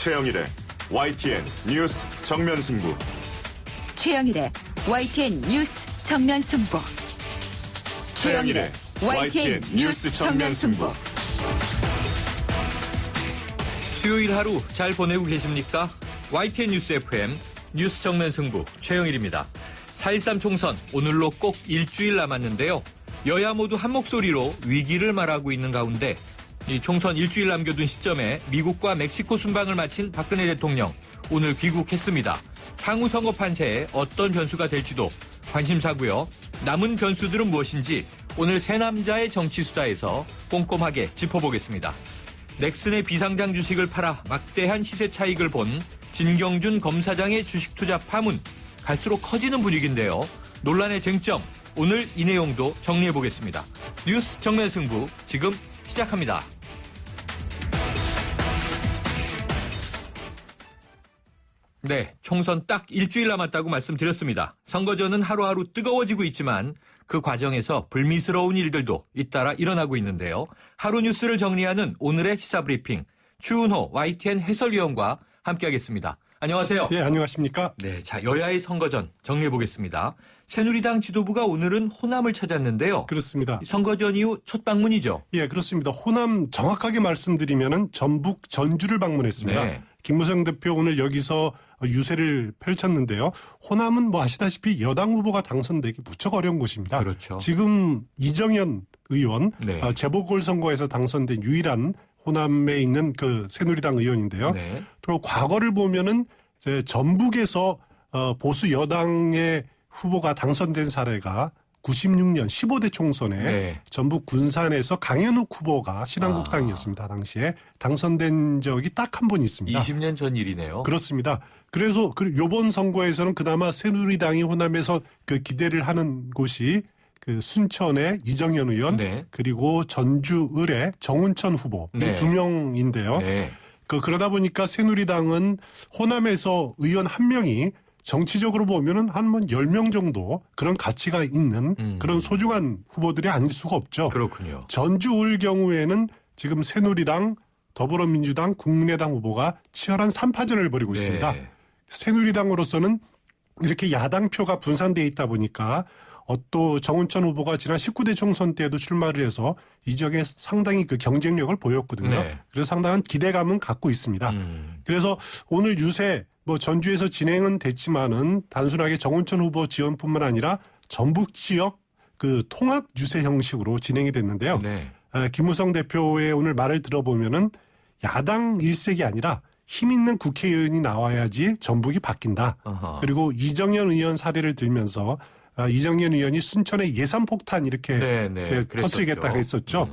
최영일의 YTN 뉴스 정면 승부. 최영일의 YTN 뉴스 정면 승부. 최영일의 YTN 뉴스 정면 승부. 수요일 하루 잘 보내고 계십니까? YTN 뉴스 FM 뉴스 정면 승부 최영일입니다. 4.13 총선 오늘로 꼭 일주일 남았는데요. 여야 모두 한 목소리로 위기를 말하고 있는 가운데 이 총선 일주일 남겨둔 시점에 미국과 멕시코 순방을 마친 박근혜 대통령 오늘 귀국했습니다. 향후 선거 판세에 어떤 변수가 될지도 관심사고요. 남은 변수들은 무엇인지 오늘 세 남자의 정치 수다에서 꼼꼼하게 짚어보겠습니다. 넥슨의 비상장 주식을 팔아 막대한 시세 차익을 본 진경준 검사장의 주식 투자 파문 갈수록 커지는 분위기인데요. 논란의 쟁점 오늘 이 내용도 정리해보겠습니다. 뉴스 정면 승부 지금 시작합니다. 네, 총선 딱 일주일 남았다고 말씀드렸습니다. 선거전은 하루하루 뜨거워지고 있지만 그 과정에서 불미스러운 일들도 잇따라 일어나고 있는데요. 하루 뉴스를 정리하는 오늘의 시사브리핑 추은호 YTN 해설위원과 함께하겠습니다. 안녕하세요. 네, 안녕하십니까? 네, 자 여야의 선거전 정리해보겠습니다. 새누리당 지도부가 오늘은 호남을 찾았는데요. 그렇습니다. 선거전 이후 첫 방문이죠. 예, 그렇습니다. 호남 정확하게 말씀드리면은 전북 전주를 방문했습니다. 네. 김무성 대표 오늘 여기서 유세를 펼쳤는데요. 호남은 뭐 아시다시피 여당 후보가 당선되기 무척 어려운 곳입니다. 그렇죠. 지금 이정현 의원 네. 재보궐선거에서 당선된 유일한 호남에 있는 그 새누리당 의원인데요. 네. 또 과거를 보면은 이제 전북에서 보수 여당의 후보가 당선된 사례가 96년 15대 총선에 네. 전북 군산에서 강현욱 후보가 신한국당이었습니다. 당시에 당선된 적이 딱 한 번 있습니다. 20년 전 일이네요. 그렇습니다. 그래서 이번 선거에서는 그나마 새누리당이 호남에서 그 기대를 하는 곳이 그 순천의 이정현 의원 네. 그리고 전주 을의 정운천 후보 네. 이 두 명인데요. 네. 그러다 보니까 새누리당은 호남에서 의원 한 명이 정치적으로 보면은 한 10명 정도 그런 가치가 있는 그런 소중한 후보들이 아닐 수가 없죠. 그렇군요. 전주 을 경우에는 지금 새누리당, 더불어민주당, 국민의당 후보가 치열한 3파전을 벌이고 네. 있습니다. 새누리당으로서는 이렇게 야당표가 분산되어 있다 보니까 또 정운천 후보가 지난 19대 총선 때에도 출마를 해서 이 지역에 상당히 그 경쟁력을 보였거든요. 네. 그래서 상당한 기대감은 갖고 있습니다. 그래서 오늘 유세 전주에서 진행은 됐지만은 단순하게 정운천 후보 지원뿐만 아니라 전북 지역 그 통합 유세 형식으로 진행이 됐는데요. 네. 김무성 대표의 오늘 말을 들어보면은 야당 일색이 아니라 힘 있는 국회의원이 나와야지 전북이 바뀐다. 어허. 그리고 이정현 의원 사례를 들면서 이정현 의원이 순천의 예산폭탄 이렇게 네, 터뜨리겠다고 했었죠.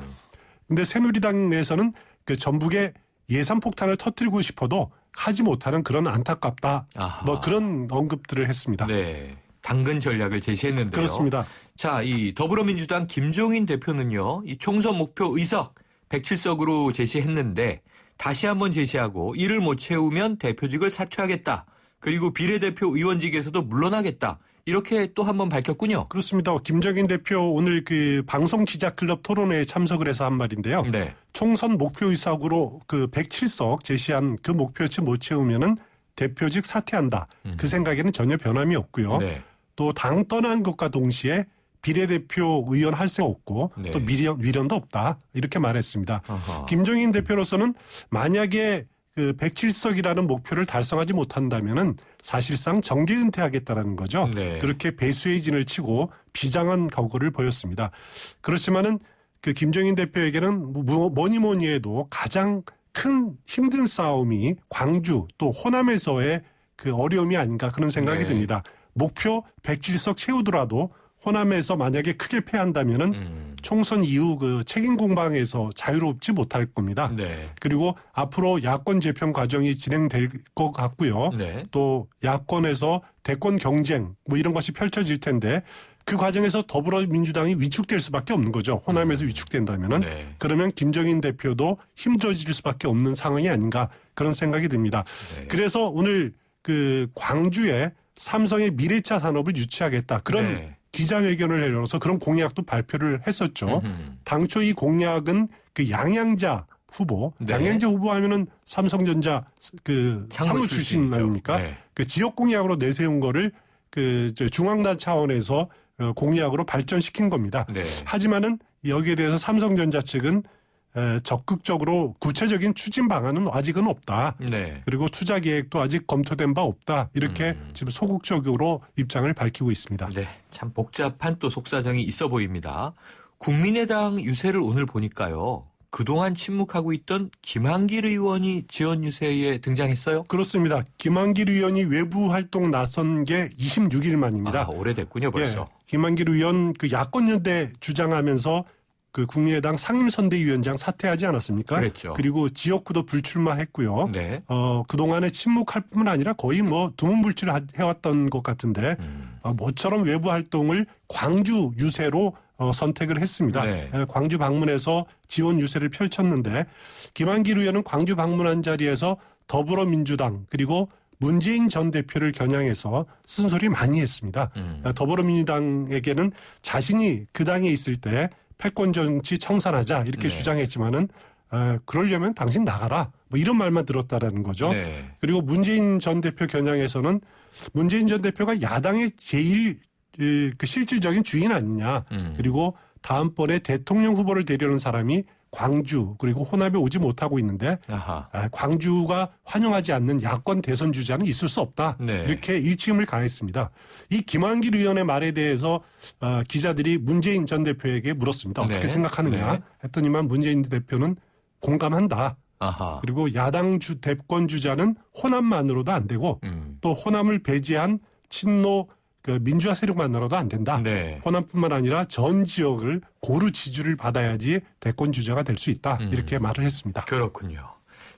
근데 새누리당 내에서는 그 전북의 예산폭탄을 터뜨리고 싶어도 하지 못하는 그런 안타깝다. 아하. 그런 언급들을 했습니다. 네. 당근 전략을 제시했는데요. 그렇습니다. 자, 이 더불어민주당 김종인 대표는요. 이 총선 목표 의석 107석으로 제시했는데 다시 한번 제시하고 이를 못 채우면 대표직을 사퇴하겠다. 그리고 비례대표 의원직에서도 물러나겠다. 이렇게 또 한 번 밝혔군요. 그렇습니다. 김종인 대표 오늘 그 방송 기자클럽 토론회에 참석을 해서 한 말인데요. 네. 총선 목표 의석으로 그 107석 제시한 그 목표치 못 채우면은 대표직 사퇴한다. 그 생각에는 전혀 변함이 없고요. 네. 또 당 떠난 것과 동시에 비례대표 의원 할 새 없고 네. 또 미련도 없다. 이렇게 말했습니다. 아하. 김종인 대표로서는 만약에 그 107석이라는 목표를 달성하지 못한다면은 사실상 정계 은퇴하겠다라는 거죠. 네. 그렇게 배수의 진을 치고 비장한 각오를 보였습니다. 그렇지만은 그 김종인 대표에게는 뭐니 해도 가장 큰 힘든 싸움이 광주 또 호남에서의 그 어려움이 아닌가 그런 생각이 네. 듭니다. 목표 107석 채우더라도 호남에서 만약에 크게 패한다면은 총선 이후 그 책임 공방에서 자유롭지 못할 겁니다. 네. 그리고 앞으로 야권 재편 과정이 진행될 것 같고요. 네. 또 야권에서 대권 경쟁 이런 것이 펼쳐질 텐데 그 과정에서 더불어민주당이 위축될 수밖에 없는 거죠. 호남에서 위축된다면은 네. 그러면 김종인 대표도 힘줘질 수밖에 없는 상황이 아닌가 그런 생각이 듭니다. 네. 그래서 오늘 그 광주에 삼성의 미래차 산업을 유치하겠다 그런 네. 기자회견을 열어서 그런 공약도 발표를 했었죠. 당초 이 공약은 그 양양자 후보, 네. 양현재 후보 하면은 삼성전자 그 상무 출신 출신이죠. 아닙니까? 네. 그 지역 공약으로 내세운 거를 저 중앙당 차원에서 공약으로 발전시킨 겁니다. 네. 하지만은 여기에 대해서 삼성전자 측은 적극적으로 구체적인 추진 방안은 아직은 없다. 네. 그리고 투자 계획도 아직 검토된 바 없다. 이렇게 지금 소극적으로 입장을 밝히고 있습니다. 네. 참 복잡한 또 속사정이 있어 보입니다. 국민의당 유세를 오늘 보니까요. 그동안 침묵하고 있던 김한길 의원이 지원 유세에 등장했어요? 그렇습니다. 김한길 의원이 외부 활동 나선 게 26일 만입니다. 아, 오래됐군요, 벌써. 예, 김한길 의원 그 야권연대 주장하면서 그 국민의당 상임선대위원장 사퇴하지 않았습니까? 그랬죠. 그리고 지역구도 불출마했고요. 네. 그동안에 침묵할 뿐만 아니라 거의 뭐 두문불출 해왔던 것 같은데 모처럼 외부 활동을 광주 유세로 선택을 했습니다. 네. 광주 방문해서 지원 유세를 펼쳤는데 김한길 의원은 광주 방문한 자리에서 더불어민주당 그리고 문재인 전 대표를 겨냥해서 쓴소리 많이 했습니다. 더불어민주당에게는 자신이 그 당에 있을 때 패권 정치 청산하자 이렇게 네. 주장했지만은 그러려면 당신 나가라 뭐 이런 말만 들었다라는 거죠. 네. 그리고 문재인 전 대표 겨냥해서는 문재인 전 대표가 야당의 제일 그 실질적인 주인 아니냐. 그리고 다음번에 대통령 후보를 되려는 사람이 광주 그리고 호남에 오지 못하고 있는데 아하. 광주가 환영하지 않는 야권 대선 주자는 있을 수 없다. 네. 이렇게 일침을 가했습니다. 이 김한길 의원의 말에 대해서 기자들이 문재인 전 대표에게 물었습니다. 어떻게 네. 생각하느냐 네. 했더니만 문재인 대표는 공감한다. 아하. 그리고 야당 대권 주자는 호남만으로도 안 되고 또 호남을 배제한 친노 그 민주화 세력만으로도 안 된다. 네. 호남뿐만 아니라 전 지역을 고루 지지를 받아야지 대권 주자가 될 수 있다. 이렇게 말을 했습니다. 그렇군요.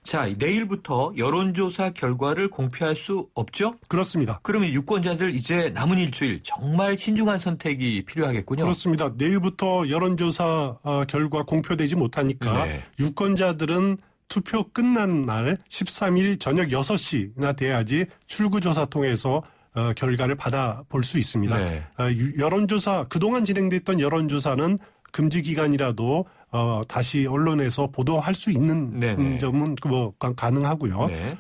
자, 내일부터 여론조사 결과를 공표할 수 없죠? 그렇습니다. 그러면 유권자들 이제 남은 일주일 정말 신중한 선택이 필요하겠군요. 그렇습니다. 내일부터 여론조사 결과 공표되지 못하니까 네. 유권자들은 투표 끝난 날 13일 저녁 6시나 돼야지 출구조사 통해서 결과를 받아볼 수 있습니다. 네. 여론조사 그동안 진행됐던 여론조사는 금지 기간이라도 다시 언론에서 보도할 수 있는 네네. 점은 뭐 가능하고요. 네.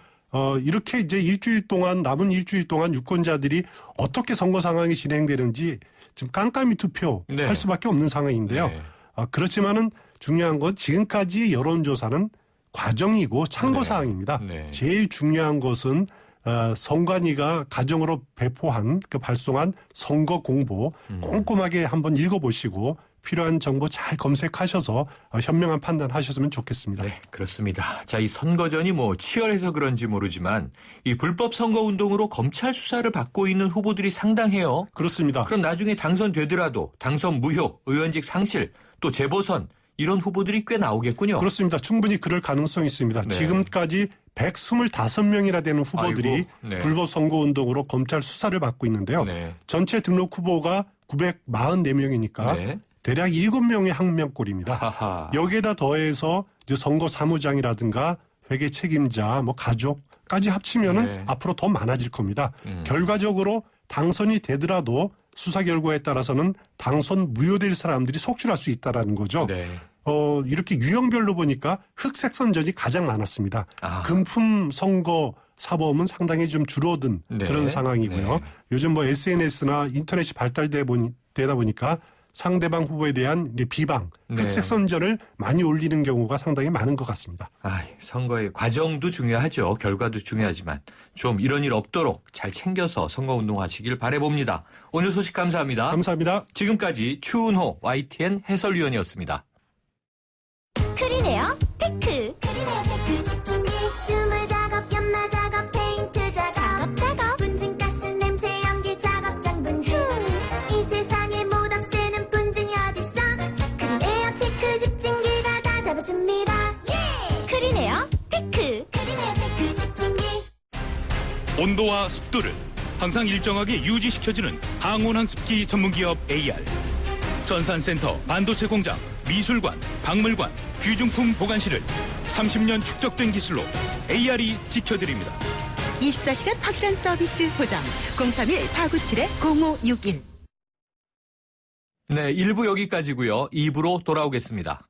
이렇게 이제 일주일 동안 남은 일주일 동안 유권자들이 어떻게 선거 상황이 진행되는지 지금 깜깜이 투표할 네. 수밖에 없는 상황인데요. 네. 그렇지만은 중요한 건 지금까지의 여론조사는 과정이고 참고 네. 사항입니다. 네. 제일 중요한 것은 선관위가 가정으로 배포한 그 발송한 선거 공보 꼼꼼하게 한번 읽어보시고 필요한 정보 잘 검색하셔서 현명한 판단하셨으면 좋겠습니다. 네, 그렇습니다. 자, 이 선거전이 뭐 치열해서 그런지 모르지만 이 불법 선거 운동으로 검찰 수사를 받고 있는 후보들이 상당해요. 그렇습니다. 그럼 나중에 당선되더라도 당선 무효, 의원직 상실, 또 재보선 이런 후보들이 꽤 나오겠군요. 그렇습니다. 충분히 그럴 가능성이 있습니다. 네. 지금까지 125명이나 되는 후보들이 아이고, 네. 불법 선거운동으로 검찰 수사를 받고 있는데요. 네. 전체 등록 후보가 944명이니까 네. 대략 7명의 한 명꼴입니다. 하하. 여기에다 더해서 이제 선거 사무장이라든가 회계 책임자, 뭐 가족까지 합치면은 네. 앞으로 더 많아질 겁니다. 결과적으로 당선이 되더라도 수사 결과에 따라서는 당선 무효될 사람들이 속출할 수 있다라는 거죠. 네. 이렇게 유형별로 보니까 흑색 선전이 가장 많았습니다. 아. 금품 선거 사범은 상당히 좀 줄어든 네. 그런 상황이고요. 네. 요즘 뭐 SNS나 인터넷이 발달되다 보니까 상대방 후보에 대한 이제 비방, 네. 흑색 선전을 많이 올리는 경우가 상당히 많은 것 같습니다. 선거의 과정도 중요하죠. 결과도 중요하지만 좀 이런 일 없도록 잘 챙겨서 선거운동하시길 바라봅니다. 오늘 소식 감사합니다. 감사합니다. 지금까지 추은호 YTN 해설위원이었습니다. 크리네어 테크 집중기 주물 작업 연마 작업 페인트 작업 분진가스 냄새 연기 작업 장분진 이 세상에 못 없애는 분진이 어딨어 크리네어 테크 집중기가 다 잡아줍니다 크리네어 테크 집중기 온도와 습도를 항상 일정하게 유지시켜주는 항온항습기 전문기업 AR 전산센터, 반도체 공장, 미술관, 박물관, 귀중품 보관실을 30년 축적된 기술로 AR이 지켜드립니다. 24시간 확실한 서비스 보장 031-497-0561 네, 1부 여기까지고요. 2부로 돌아오겠습니다.